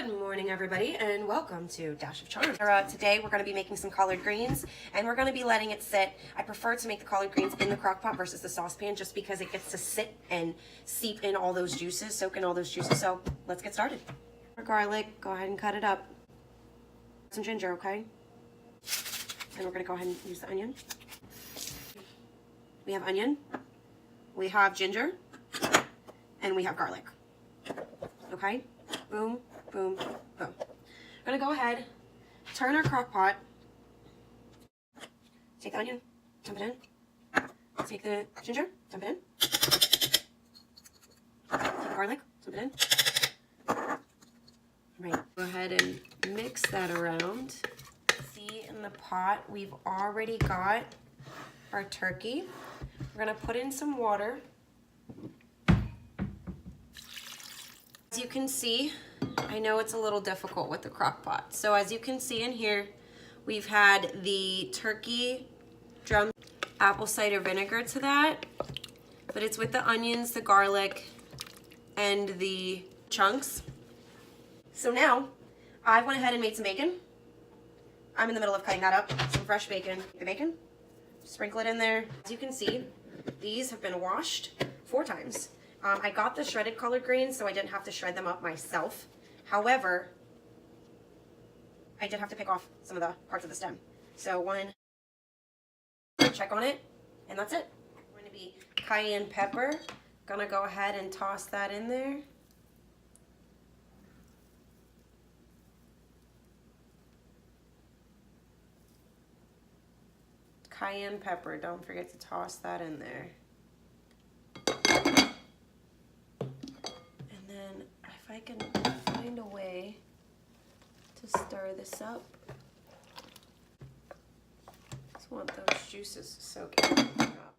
Good morning, everybody, and welcome to Dash of Charm. Today we're going to be making some collard greens, and we're going to be letting it sit. I prefer to make the collard greens in the crock pot versus the saucepan just because it gets to sit and seep in all those juices, soak in all those juices. So let's get started. For garlic, go ahead and cut it up. Some ginger, okay? And we're going to go ahead and use the onion. We have onion, we have ginger, and we have garlic. Okay? Boom, boom, boom. We're gonna go ahead, turn our crock pot, take the onion, dump it in, take the ginger, dump it in, take the garlic, dump it in. Right, go ahead and mix that around. See, in the pot, we've already got our turkey. We're gonna put in some water. As you can see, I know it's a little difficult with the crock pot. So as you can see in here, we've had the turkey drum apple cider vinegar to that, but it's with the onions, the garlic, and the chunks. So now, I went ahead and made some bacon. I'm in the middle of cutting that up, some fresh bacon. The bacon, sprinkle it in there. As you can see, these have been washed 4 times. I got the shredded collard greens, so I didn't have to shred them up myself. However, I did have to pick off some of the parts of the stem. So check on it, and that's it. We're going to be cayenne pepper. Gonna go ahead and toss that in there. Cayenne pepper, don't forget to toss that in there. And then if I can find a way to stir this up. Just want those juices to soak everything up.